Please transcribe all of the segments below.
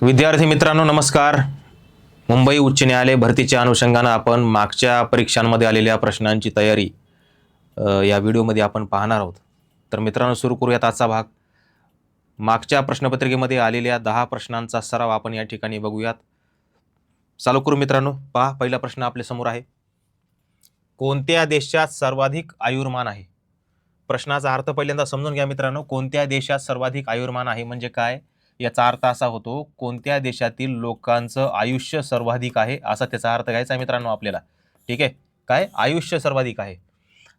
विद्यार्थी मित्रांनो नमस्कार. मुंबई उच्च न्यायालय भरतीच्या अनुषंगाने आपण मागच्या परीक्षांमध्ये आलेल्या प्रश्नांची तयारी या व्हिडिओमध्ये आपण पाहणार आहोत. तर मित्रांनो सुरू करूयात आजचा भाग. मागच्या प्रश्नपत्रिकेमध्ये आलेल्या 10 प्रश्नांचा सराव आपण या ठिकाणी बघूयात. चालू करू मित्रांनो. पहा, पहिला प्रश्न आपल्या समोर आहे. कोणत्या देशात सर्वाधिक आयुर्मान आहे? प्रश्नाचा अर्थ पहिल्यांदा समजून घ्या मित्रांनो. कोणत्या देशात सर्वाधिक आयुर्मान आहे म्हणजे काय? याचा अर्थ असा होतो, कोणत्या देशातील लोकांचं आयुष्य सर्वाधिक आहे, असा त्याचा अर्थ घ्यायचा आहे मित्रांनो आपल्याला. ठीक आहे, काय आयुष्य सर्वाधिक आहे?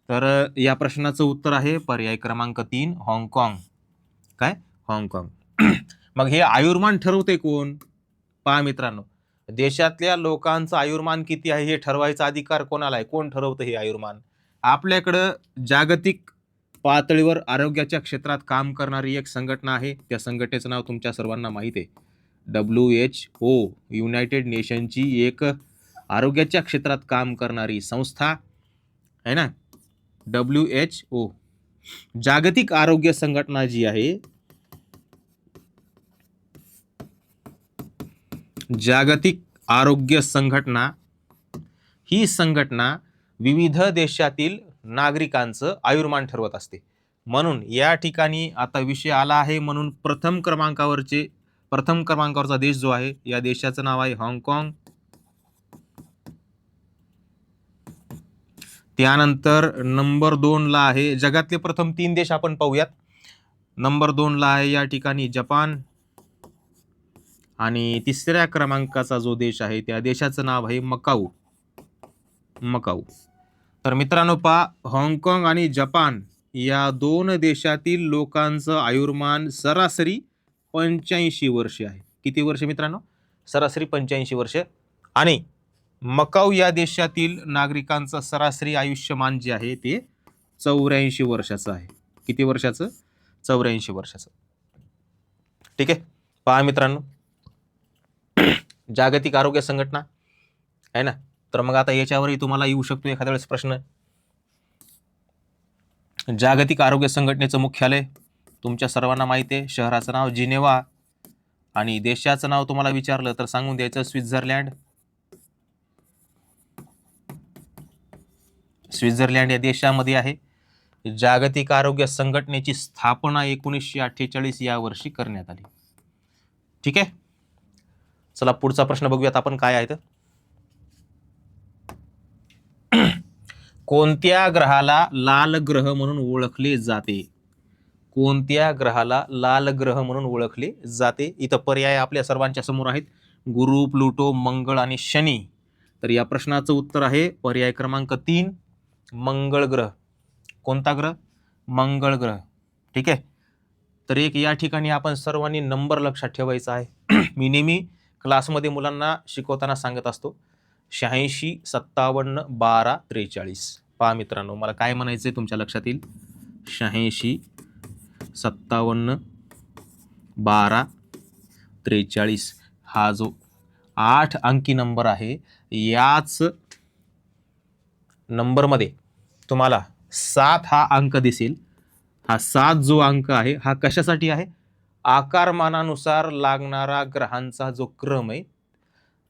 तर या प्रश्नाचं उत्तर आहे पर्याय क्रमांक 3 हाँगकाँग. काय? हाँगकाँग. मग हे आयुर्मान ठरवते कोण? पहा मित्रांनो, देशातल्या लोकांचं आयुर्मान किती आहे हे ठरवायचा अधिकार कोणाला आहे? कोण ठरवतं हे आयुर्मान? आपल्याकडं जागतिक पातळीवर आरोग्याच्या क्षेत्रात काम करणारी एक संघटना आहे. त्या संघटनेचं नाव तुमच्या सर्वांना माहीत आहे, WHO. युनायटेड नेशनची एक आरोग्याच्या क्षेत्रात काम करणारी संस्था आहे ना, WHO. जागतिक आरोग्य संघटना जी आहे, जागतिक आरोग्य संघटना, ही संघटना विविध देशातील नागरिकांचं आयुर्मान ठरवत असते. म्हणून या ठिकाणी आता विषय आला आहे, म्हणून प्रथम क्रमांकावरचा देश जो आहे, या देशाचं नाव आहे हाँगकाँग. त्यानंतर नंबर 2 ला आहे, जगातले प्रथम 3 देश आपण पाहूयात. नंबर 2 ला आहे या ठिकाणी जपान. आणि तिसऱ्या क्रमांकाचा जो देश आहे त्या देशाचं नाव आहे मकाऊ. तर मित्रांनो पहा, हाँगकाँग आणि जपान या 2 देशातील लोकांचं आयुर्मान सरासरी 85 वर्षे आहे. किती वर्ष मित्रांनो? सरासरी 85 वर्ष. आणि मकाऊ या देशातील नागरिकांचं सरासरी आयुष्यमान जे आहे ते 84 वर्षाचं आहे. किती वर्षाचं? 84 वर्षाचं. ठीक आहे, पहा मित्रांनो, जागतिक आरोग्य संघटना आहे ना. तर मग आता याच्यावरही तुम्हाला येऊ शकतो एखाद्या वेळेस प्रश्न. जागतिक आरोग्य संघटनेचं मुख्यालय तुमच्या सर्वांना माहिती आहे, शहराचं नाव जिनेवा. आणि देशाचं नाव तुम्हाला विचारलं तर सांगून द्यायचं स्वित्झर्लंड. स्वित्झर्लंड या देशामध्ये आहे. जागतिक आरोग्य संघटनेची स्थापना 1948 या वर्षी करण्यात आली. ठीक आहे, चला पुढचा प्रश्न बघूयात आपण काय आहे. तर कोणत्या ग्रहाला लाल ग्रह म्हणून ओळखले जाते? कोणत्या ग्रहाला लाल ग्रह म्हणून ओळखले जाते? इथं पर्याय आपल्या सर्वांच्या समोर आहेत, गुरु, प्लुटो, मंगळ आणि शनी. तर या प्रश्नाचं उत्तर आहे पर्याय क्रमांक 3 मंगळ ग्रह. कोणता ग्रह? मंगळ ग्रह. ठीक आहे, तर एक या ठिकाणी आपण सर्वांनी नंबर लक्षात ठेवायचा आहे. मी नेहमी क्लासमध्ये मुलांना शिकवताना सांगत असतो 86 57 12 43. पहा मित्रांनो, मला काय म्हणायचंय तुमच्या लक्षात येईल. 86 57 12 43 हा जो 8 अंकी नंबर आहे, याच नंबरमध्ये तुम्हाला 7 हा अंक दिसेल. हा 7 जो अंक आहे हा कशासाठी आहे? आकारमानानुसार लागणारा ग्रहांचा जो क्रम आहे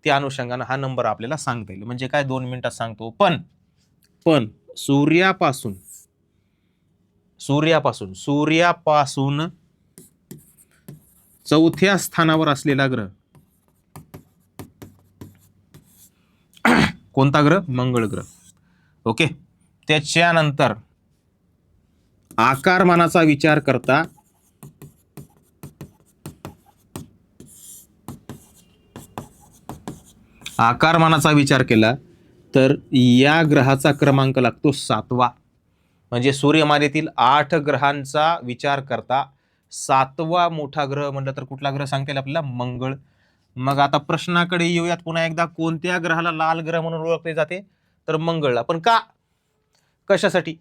त्या अनुषंगाने हा नंबर आपल्याला सांगता येईल. म्हणजे काय, 2 मिनिटात सांगतो. पण सूर्यापासून चौथ्या स्थानावर असलेला ग्रह कोणता ग्रह? मंगळ ग्रह. ओके, त्याच्यानंतर आकारमानाचा विचार करता केला तर या ग्रहाचा क्रमांक लागतो 7वा. म्हणजे सूर्यमालेतील 8 ग्रहांचा विचार करता 7वा मोठा ग्रह म्हणलं तर कुठला ग्रह सांगता येईल आपल्याला? मंगळ. मग आता प्रश्नाकडे येऊयात पुन्हा एकदा. कोणत्या ग्रहाला लाल ग्रह म्हणून ओळखले जाते? तर मंगळला. पण का? कशासाठी?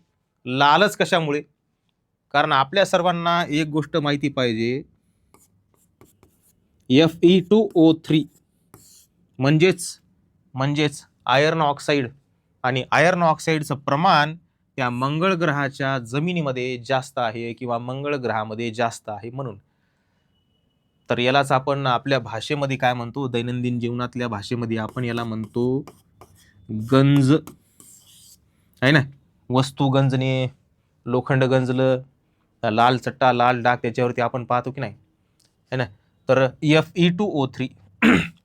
लालच कशामुळे? कारण आपल्या सर्वांना एक गोष्ट माहिती पाहिजे, Fe2O3 म्हणजेच आयर्न ऑक्साईड. आणि आयर्न ऑक्साईडचं प्रमाण त्या मंगळ ग्रहाच्या जमिनीमध्ये जास्त आहे किंवा मंगळ ग्रहामध्ये जास्त आहे म्हणून. तर यालाच आपण आपल्या भाषेमध्ये काय म्हणतो, दैनंदिन जीवनातल्या भाषेमध्ये आपण याला म्हणतो गंज, आहे ना. वस्तू गंजणे, लोखंड गंजलं, लाल चट्टा लाल डाग त्याच्यावरती आपण पाहतो की नाही, है ना. तर Fe2O3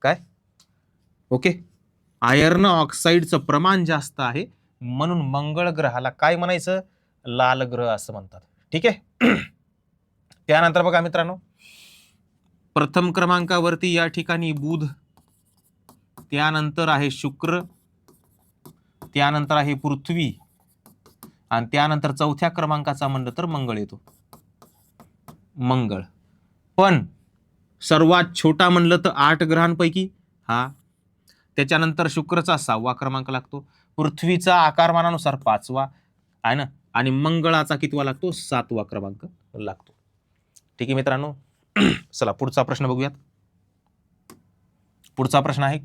काय, ओके, आयर्न ऑक्साईडचं प्रमाण जास्त आहे म्हणून मंगळ ग्रहाला काय म्हणायचं, लाल ग्रह असं म्हणतात. ठीक आहे. त्यानंतर बघा मित्रांनो, प्रथम क्रमांकावरती या ठिकाणी बुध, त्यानंतर आहे शुक्र, त्यानंतर आहे पृथ्वी आणि त्यानंतर चौथ्या क्रमांकाचा म्हणलं तर मंगळ येतो. मंगळ. पण सर्वात छोटा म्हणलं तर 8 ग्रहांपैकी हा, त्याच्यानंतर शुक्रचा 6वा क्रमांक लागतो, पृथ्वीचा आकारमानानुसार 5वा आहे ना, आणि मंगळाचा कितवा लागतो, 7वा क्रमांक लागतो. ठीक आहे मित्रांनो. चला पुढचा प्रश्न बघूयात. पुढचा प्रश्न आहे,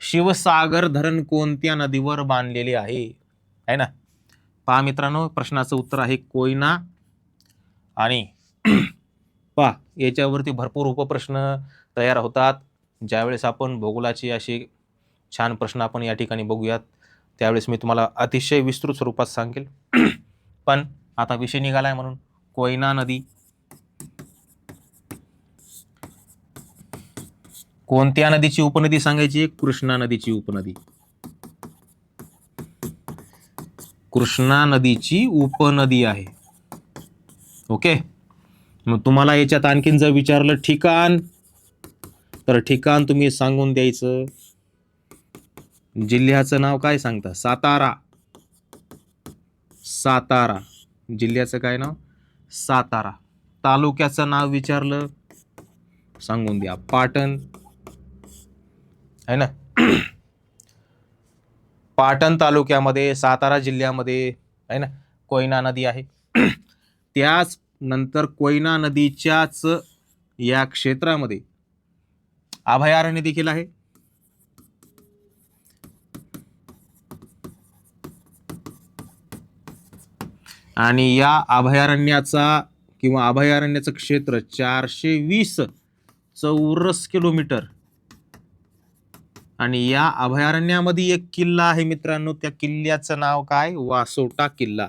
शिवसागर धरण कोणत्या नदीवर बांधलेले आहे ना. पहा मित्रांनो, प्रश्नाचं उत्तर आहे कोयना. आणि पहा याच्यावरती भरपूर उपप्रश्न तयार होतात ज्यावेळेस आपण भूगोलाची अशी छान प्रश्न आपण या ठिकाणी बघूयात, त्यावेळेस मी तुम्हाला अतिशय विस्तृत स्वरूपात सांगेल. पण आता विषय निघालाय म्हणून कोयना नदी कोणत्या नदीची उपनदी सांगायची, कृष्णा नदीची उपनदी. कृष्णा नदीची उपनदी आहे. ओके. मग तुम्हाला याच्यात आणखीन जर विचारलं ठिकाण, तर ठिकाण तुम्ही सांगून द्यायचं. जिल्ह्याचं नाव काय सांगता, सातारा. सातारा जिल्ह्याचं काय नाव, सातारा. तालुक्याचं नाव विचारलं सांगून द्या, पाटण, है ना. पाटण तालुक्यामध्ये सातारा जिल्ह्यामध्ये आहे ना कोयना नदी आहे. त्याच नंतर कोयना नदीच्याच या क्षेत्रामध्ये अभयारण्य देखील आहे. आणि या अभयारण्याचा किंवा अभयारण्याचं क्षेत्र 420 चौरस किलोमीटर. आणि या अभयारण्यामध्ये एक किल्ला आहे मित्रांनो, त्या किल्ल्याचं नाव काय, वासोटा किल्ला.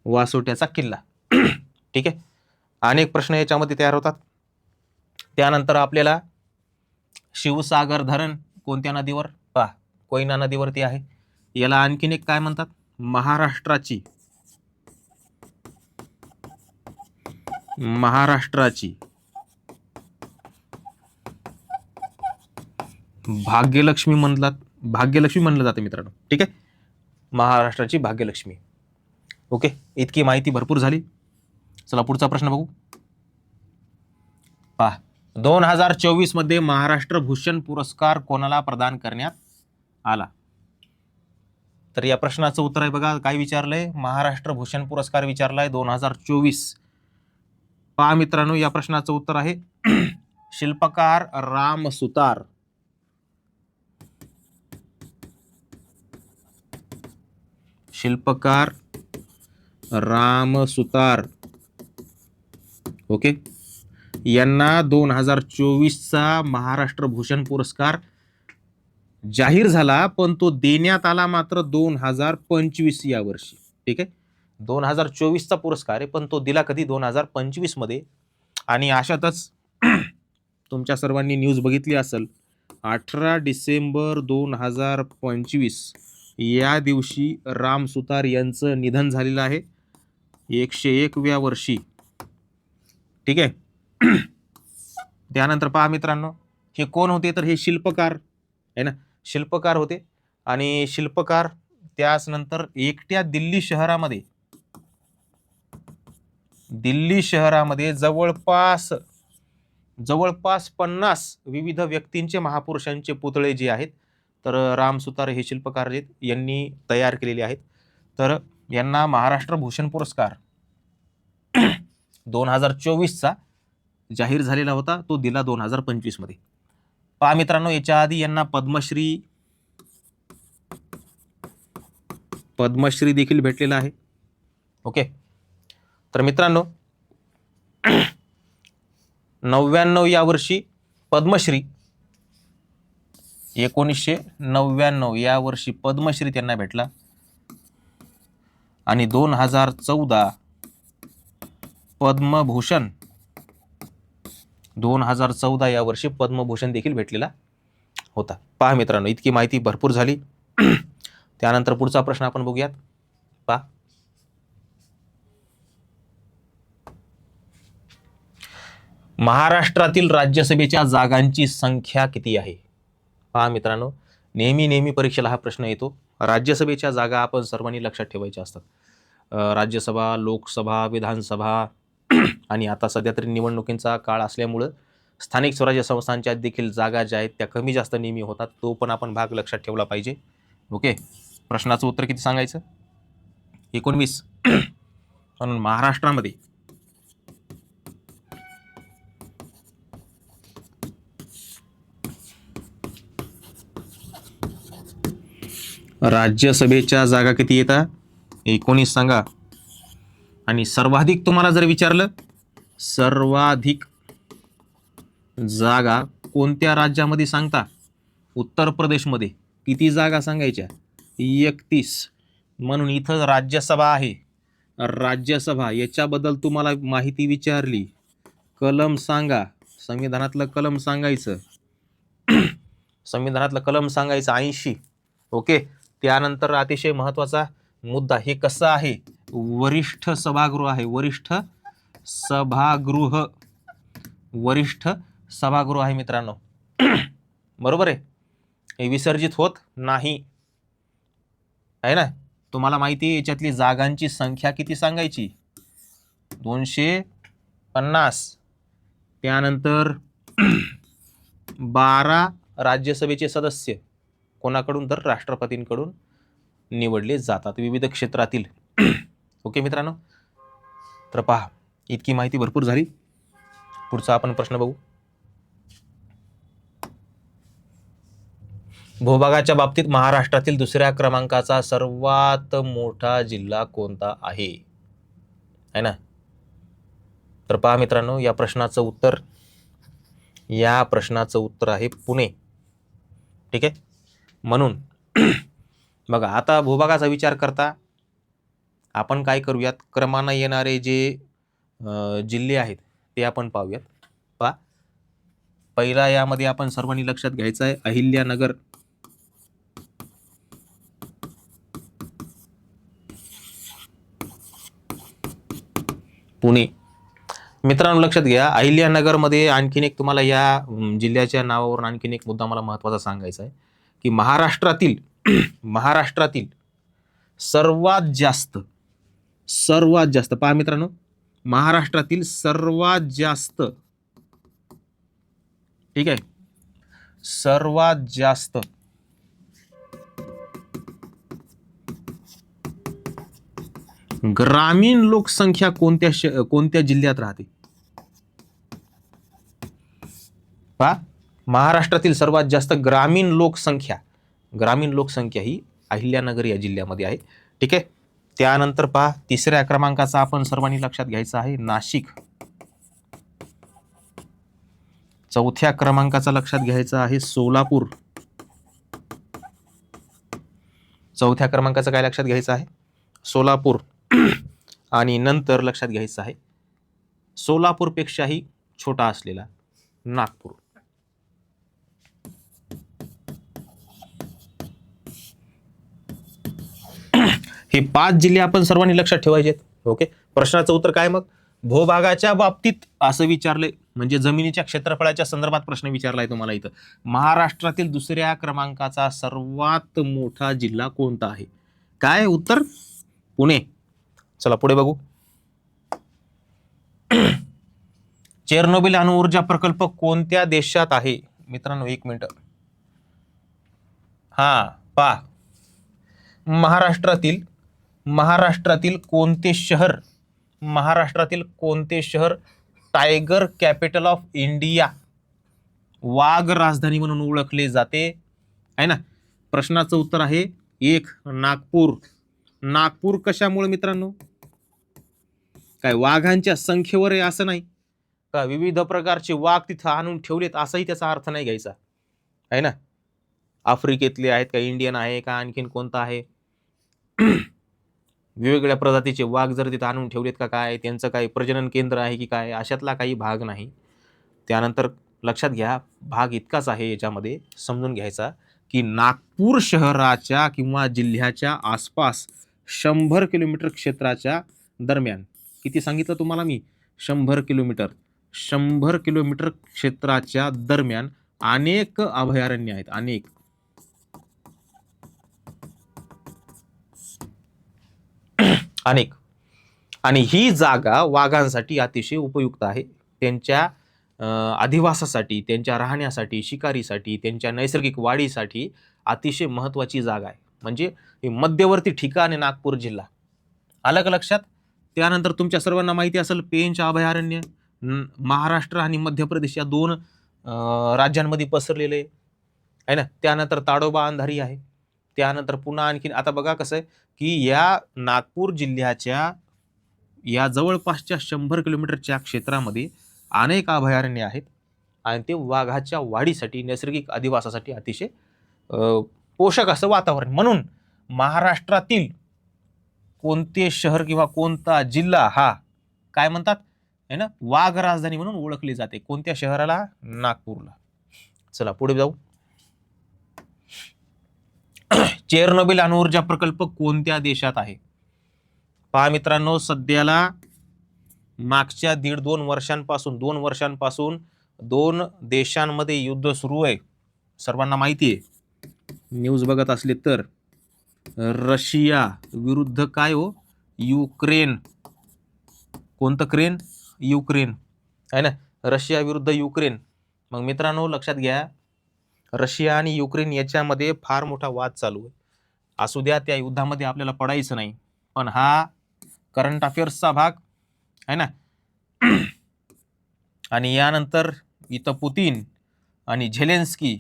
वासोट्याचा किल्ला. ठीक आहे. अनेक प्रश्न याच्यामध्ये तयार होतात. त्यानंतर आपल्याला शिवसागर धरण कोणत्या नदीवर, पहा कोयना नदीवरती आहे. याला आणखीन एक काय म्हणतात, महाराष्ट्राची भाग्यलक्ष्मी म्हणलं जातं मित्रांनो. ठीक आहे, महाराष्ट्राची भाग्यलक्ष्मी. ओके, इतकी माहिती भरपूर झाली. चला पुढचा प्रश्न बघू. पहा, 2024 मध्ये महाराष्ट्र भूषण पुरस्कार कोणाला प्रदान करण्यात आला. तर या प्रश्नाचं उत्तर आहे बघा, काय विचारलंय, महाराष्ट्र भूषण पुरस्कार विचारलाय 2024. पहा मित्रांनो, या प्रश्नाचं उत्तर आहे शिल्पकार राम सुतार. शिल्पकार राम सुतार. ओके, यांना 2024चा महाराष्ट्र भूषण पुरस्कार जाहीर झाला, पण तो देण्यात आला मात्र 2025 या वर्षी. ठीक आहे, 2024चा पुरस्कार आहे पण तो दिला कधी, 2025 मध्ये. आणि अशातच तुमच्या सर्वांनी न्यूज बघितली असेल, 18 डिसेंबर 2025 या दिवशी राम सुतार यांचं निधन झालेलं आहे, 101व्या वर्षी. ठीक आहे. त्यानंतर पहा मित्रांनो, हे कोण होते, तर हे शिल्पकार आहे ना, शिल्पकार होते. आणि शिल्पकार त्याच नंतर एकट्या दिल्ली शहरामध्ये जवळपास 50 विविध व्यक्तींचे, महापुरुषांचे पुतळे जे आहेत, तर राम सुतार हे शिल्पकार जे यांनी तयार केलेले आहेत. तर यांना महाराष्ट्र भूषण पुरस्कार 2024चा जाहीर झालेला होता, तो दिला 2025 मध्ये. पहा मित्रांनो, याच्या आधी यांना पद्मश्री देखील भेटलेला आहे. ओके, तर मित्रांनो 99 या वर्षी पद्मश्री, 1999 या वर्षी पद्मश्री त्यांना भेटला आणि 2014 पद्मभूषण, 2014 या वर्षी पद्मभूषण देखील भेटलेला होता. पहा मित्रांनो, इतकी माहिती भरपूर झाली. त्यानंतर पुढचा प्रश्न आपण बघूयात. पहा, महाराष्ट्रातील राज्यसभेच्या जागांची संख्या किती आहे? पहा मित्रांनो, नेहमी परीक्षेला हा प्रश्न येतो. राज्यसभेच्या जागा आपण सर्वांनी लक्षात ठेवायच्या असतात. राज्यसभा, लोकसभा, विधानसभा आणि आता सध्या तरी निवडणुकींचा काळ असल्यामुळं स्थानिक स्वराज्य संस्थांच्या देखील जागा ज्या आहेत त्या कमी जास्त नेहमी होतात. तो पण आपण भाग लक्षात ठेवला पाहिजे. ओके, प्रश्नाचं उत्तर किती सांगायचं? 19. म्हणून महाराष्ट्रामध्ये राज्यसभेच्या जागा किती येतात? 19 सांगा. आणि सर्वाधिक तुम्हाला जर विचारलं, सर्वाधिक जागा कोणत्या राज्यामध्ये सांगता? उत्तर प्रदेशमध्ये. किती जागा सांगायच्या? 31. म्हणून इथं राज्यसभा आहे. राज्यसभा याच्याबद्दल तुम्हाला माहिती विचारली, कलम सांगा. संविधानातलं कलम सांगायचं. संविधानातलं कलम सांगायचं 80. ओके, त्यानंतर अतिशय महत्त्वाचा मुद्दा, हे कसं आहे? वरिष्ठ सभागृह आहे. वरिष्ठ सभागृह आहे मित्रांनो. बरोबर आहे, हे विसर्जित होत नाही आहे ना. तुम्हाला माहिती आहे याच्यातली जागांची संख्या किती सांगायची? 250. त्यानंतर 12 राज्यसभेचे सदस्य कोणाकडून? तर राष्ट्रपतींकडून निवडले जातात विविध क्षेत्रातील. ओके मित्रांनो, तर पहा, इतकी माहिती भरपूर झाली. पुढचा आपण प्रश्न बघू. भूभागाच्या बाबतीत महाराष्ट्रातील दुसऱ्या क्रमांकाचा सर्वात मोठा जिल्हा कोणता आहे? है ना. तर पहा मित्रांनो, या प्रश्नाचं उत्तर आहे पुणे. ठीक आहे. म्हणून बघा, आता भूभागाचा विचार करता आपण काय करूयात, क्रमानं येणारे जे जिल्हे आहेत ते आपण पाहूयात. पहा, पहिला यामध्ये आपण सर्वांनी लक्षात घ्यायचं आहे अहिल्यानगर. पुणे. मित्रांनो लक्षात घ्या, अहिल्यानगरमध्ये आणखीन एक तुम्हाला या जिल्ह्याच्या नावावरून आणखीन एक मुद्दा मला महत्त्वाचा सांगायचा आहे की महाराष्ट्रातील सर्वात जास्त पहा मित्रांनो, महाराष्ट्रातील सर्वात जास्त, ठीक आहे, सर्वात जास्त ग्रामीण लोकसंख्या कोणत्या जिल्ह्यात राहते? पहा, महाराष्ट्रातील सर्वात जास्त ग्रामीण लोकसंख्या ही अहिल्यानगर या जिल्ह्यामध्ये आहे. ठीक आहे. त्यानंतर पहा, तिसऱ्या क्रमांकाचा आपण सर्वांनी लक्षात घ्यायचा आहे नाशिक. चौथ्या क्रमांकाचा लक्षात घ्यायचा आहे सोलापूर. चौथ्या क्रमांकाचा काय लक्षात घ्यायचं आहे? सोलापूर. आणि नंतर लक्षात घ्यायचं आहे सोलापूरपेक्षाही छोटा असलेला नागपूर. हे 5 जिल्हे आपण सर्वांनी लक्षात ठेवायचे. ओके, प्रश्नाचं उत्तर काय मग? भूभागाच्या बाबतीत असं विचारले, म्हणजे जमिनीच्या क्षेत्रफळाच्या संदर्भात प्रश्न विचारलाय तुम्हाला इथं. महाराष्ट्रातील दुसऱ्या क्रमांकाचा सर्वात मोठा जिल्हा कोणता आहे? काय उत्तर? पुणे. चला पुढे बघू. चेर्नोबिल अणुऊर्जा प्रकल्प कोणत्या देशात आहे? मित्रांनो 1 मिनिट. हा पहा, महाराष्ट्रातील कोणते शहर टायगर कॅपिटल ऑफ इंडिया वाघ राजधानी म्हणून ओळखले जाते, आहे ना? प्रश्नाचं उत्तर आहे 1 नागपूर. नागपूर कशामुळे मित्रांनो? काय वाघांच्या संख्येवर आहे असं नाही का, विविध प्रकारचे वाघ तिथं आणून ठेवलेत असाही त्याचा अर्थ नाही घ्यायचा, आहे ना? आफ्रिकेतले आहेत का, इंडियन आहे का, आणखीन कोणता आहे, वेगवेगळ्या प्रजातीचे वाघ जर तिथं आणून ठेवलेत का काय, त्यांचं काही प्रजनन केंद्र आहे की काय, अशातला काही भाग नाही. त्यानंतर लक्षात घ्या, भाग इतकाच आहे याच्यामध्ये समजून घ्यायचा की नागपूर शहराच्या किंवा जिल्ह्याच्या आसपास 100 किलोमीटर क्षेत्राच्या दरम्यान, किती सांगितलं तुम्हाला मी, 100 किलोमीटर, 100 किलोमीटर क्षेत्राच्या दरम्यान अनेक अभयारण्य आहेत, अनेक. अनेक. आणि ही जागा वाघांसाठी अतिशय उपयुक्त आहे, त्यांच्या अधिवासासाठी, त्यांच्या राहण्यासाठी, शिकारीसाठी, त्यांच्या नैसर्गिक वाढीसाठी अतिशय महत्त्वाची जागा आहे. म्हणजे हे मध्यवर्ती ठिकाण आहे नागपूर जिल्हा. आलं का लक्षात? त्यानंतर तुमच्या सर्वांना माहिती असेल पेंच अभयारण्य महाराष्ट्र आणि मध्य प्रदेश या 2 राज्यांमध्ये पसरलेले आहे ना. त्यानंतर ताडोबा अंधारी आहे. त्यानंतर पुन्हा आणखीन आता बघा कसं आहे की या नागपूर जिल्ह्याच्या या जवळपासच्या 100 किलोमीटरच्या क्षेत्रामध्ये अनेक अभयारण्य आहेत आणि ते वाघाच्या वाढीसाठी, नैसर्गिक अधिवासासाठी अतिशय पोषक असं वातावरण. म्हणून महाराष्ट्रातील कोणते शहर किंवा कोणता जिल्हा हा काय म्हणतात आहे ना, वाघ राजधानी म्हणून ओळखली जाते. कोणत्या शहराला? नागपूरला. चला पुढे जाऊ. चेर्नोबिल अणुऊर्जा प्रकल्प कोणत्या देशात आहे? पहा मित्रांनो, सध्याला मागच्या 1.5-2 वर्षांपासून 2 वर्षांपासून 2 देशांमध्ये युद्ध सुरू आहे. सर्वांना माहिती आहे, न्यूज बघत असले तर. रशिया विरुद्ध काय हो? युक्रेन. कोणतं क्रेन? युक्रेन, आहे ना. रशिया विरुद्ध युक्रेन. मग मित्रांनो लक्षात घ्या, रशिया आणि युक्रेन याच्यामध्ये फार मोठा वाद चालू आहे. असू द्या, त्या युद्धामध्ये आपल्याला पडायचं नाही, पण हा करंट अफेअर्सचा भाग आहे ना. आणि यानंतर इथं पुतीन आणि झेलेन्स्की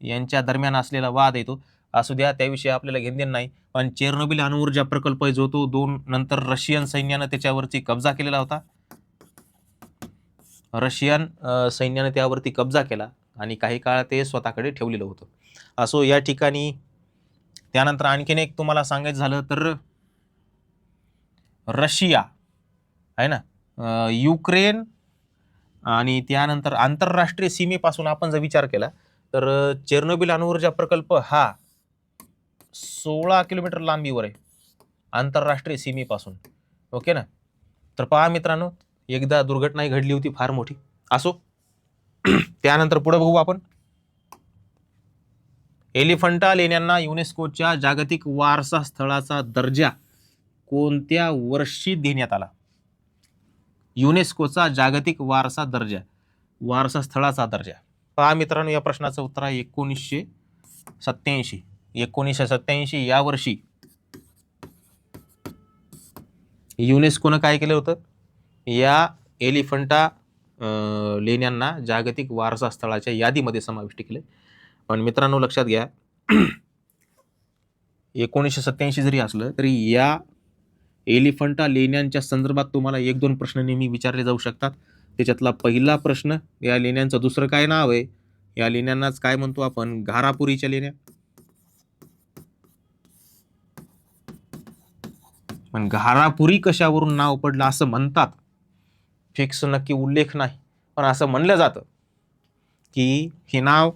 यांच्या दरम्यान असलेला वाद येतो. असू द्या, त्याविषयी आपल्याला घेणदेण नाही. पण चेर्नोबिल अणुऊर्जा प्रकल्प जो तो 2 नंतर रशियन सैन्यानं त्याच्यावरती कब्जा केलेला होता. रशियन सैन्याने त्यावरती कब्जा केला आणि काही काळ ते स्वतःकडे ठेवलेलं होतं. असो या ठिकाणी. त्यानंतर आणखीन एक तुम्हाला सांगायचं झालं तर रशिया आहे ना, युक्रेन आणि त्यानंतर आंतरराष्ट्रीय सीमेपासून आपण जर विचार केला तर चेर्नोबिल अणुऊर्जा प्रकल्प हा 16 किलोमीटर लांबीवर आहे आंतरराष्ट्रीय सीमेपासून. ओके ना. तर पहा मित्रांनो, एकदा दुर्घटना घडली होती फार मोठी. असो त्यानंतर पुढे बघू आपण. एलिफंटा लेण्यांना युनेस्कोच्या जागतिक वारसा स्थळाचा दर्जा कोणत्या वर्षी देण्यात आला? युनेस्कोचा जागतिक वारसा दर्जा, वारसा स्थळाचा दर्जा. पहा मित्रांनो, या प्रश्नाचं उत्तर आहे 1987. 1987 या वर्षी युनेस्कोनं काय केलं होतं? या एलिफंटा लेण्यांना जागतिक वारसा स्थळाच्या यादीमध्ये समाविष्ट केले. पण मित्रांनो लक्षात घ्या, 1987 जरी असलं तरी या एलिफंटा लेण्यांच्या संदर्भात तुम्हाला 1-2 प्रश्न नेहमी विचारले जाऊ शकतात. त्याच्यातला पहिला प्रश्न, या लेण्यांचं दुसरं काय नाव आहे? या लेण्यांनाच काय म्हणतो आपण? घारापुरीच्या लेण्या. पण घारापुरी कशावरून नाव पडलं असं म्हणतात, फिक्स नक्की उल्लेख नाही, पण असं म्हणलं जातं की हे नाव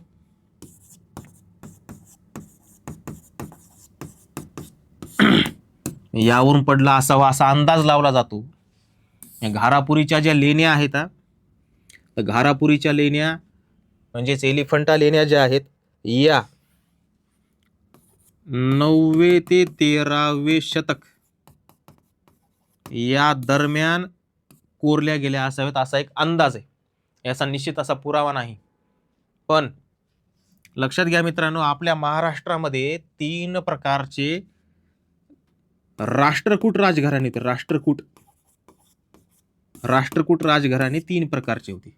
यावरून पडला असावा असा अंदाज लावला जातो. या घारापुरीच्या ज्या लेण्या आहेत, तर घारापुरीच्या लेण्या म्हणजेच एलिफंटा लेण्या ज्या आहेत या 9वे ते 13वे शतक या दरम्यान कोरल्या गेल्या असाव्यात असा एक अंदाज आहे. याचा निश्चित असा पुरावा नाही. पण लक्षात घ्या मित्रांनो, आपल्या महाराष्ट्रामध्ये 3 प्रकारचे राष्ट्रकूट राजघराणे, तर राष्ट्रकूट राजघराणे 3 प्रकारचे होते.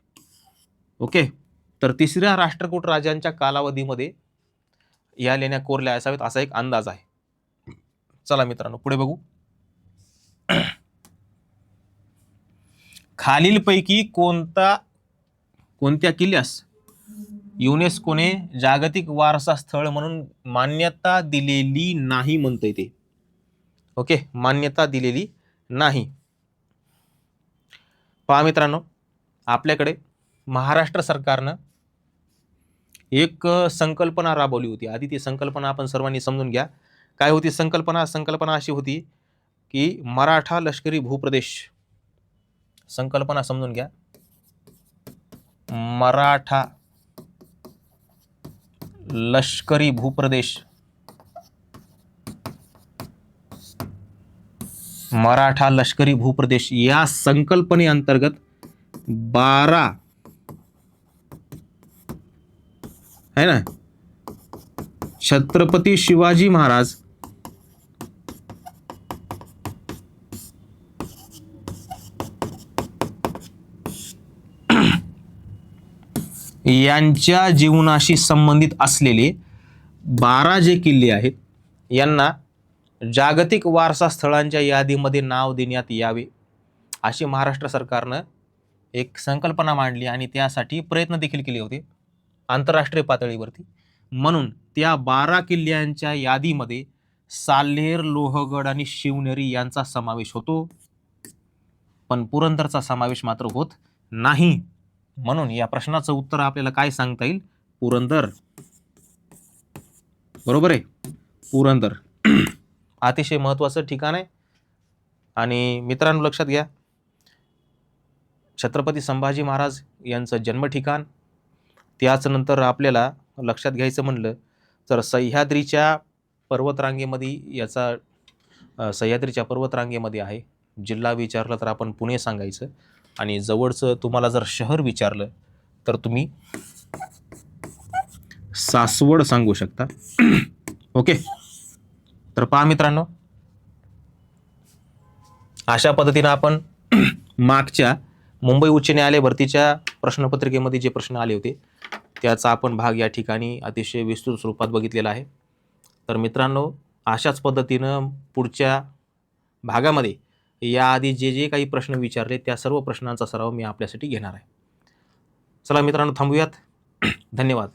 ओके. तर तिसऱ्या राष्ट्रकूट राजांच्या कालावधीमध्ये या लेण्या कोरल्या असाव्यात असा एक अंदाज आहे. चला मित्रांनो पुढे बघू. खालीलपैकी कोणत्या किल्ल्यास युनेस्कोने जागतिक वारसा स्थळ म्हणून मान्यता दिलेली नाही म्हणतंय ते. ओके, मान्यता दिलेली नाही. पहा मित्रांनो, आपल्याकडे महाराष्ट्र सरकारनं एक संकल्पना राबवली होती. आधी ती संकल्पना आपण सर्वांनी समजून घ्या. काय होती संकल्पना? संकल्पना अशी होती की मराठा लष्करी भूप्रदेश. संकल्पना समजून घ्या. मराठा लष्करी भूप्रदेश. मराठा लष्करी भूप्रदेश या संकल्पनेअंतर्गत 12 है ना, छत्रपती शिवाजी महाराज यांच्या जीवनाशी संबंधित असलेले 12 जे किल्ले आहेत यांना जागतिक वारसा स्थळांच्या यादीमध्ये नाव देण्यात यावे अशी महाराष्ट्र सरकारनं एक संकल्पना मांडली आणि त्यासाठी प्रयत्न देखील केले होते आंतरराष्ट्रीय पातळीवरती. म्हणून त्या 12 किल्ल्यांच्या यादीमध्ये साल्हेर, लोहगड आणि शिवनेरी यांचा समावेश होतो, पण पुरंदरचा समावेश मात्र होत नाही. म्हणून या प्रश्नाचं उत्तर आपल्याला काय सांगता येईल? पुरंदर. बरोबर आहे, पुरंदर. अतिशय महत्त्वाचं ठिकाण आहे. आणि मित्रांनो लक्षात घ्या, छत्रपती संभाजी महाराज यांचं जन्म ठिकाण, त्याचनंतर आपल्याला लक्षात घ्यायचं म्हणलं तर सह्याद्रीच्या पर्वतरांगेमध्ये आहे. जिल्हा विचारला तर आपण पुणे सांगायचं आणि जवळचं तुम्हाला जर शहर विचारलं तर तुम्ही सासवड सांगू शकता. ओके, तर पहा मित्रांनो, अशा पद्धतीनं आपण मागच्या मुंबई उच्च न्यायालय भरतीच्या प्रश्नपत्रिकेमध्ये जे प्रश्न आले होते त्याचा आपण भाग या ठिकाणी अतिशय विस्तृत स्वरूपात बघितलेला आहे. तर मित्रांनो, अशाच पद्धतीनं पुढच्या भागामध्ये याआधी जे काही प्रश्न विचारले त्या सर्व प्रश्नांचा सराव मी आपल्यासाठी घेणार आहे. चला मित्रांनो, थांबूयात. धन्यवाद.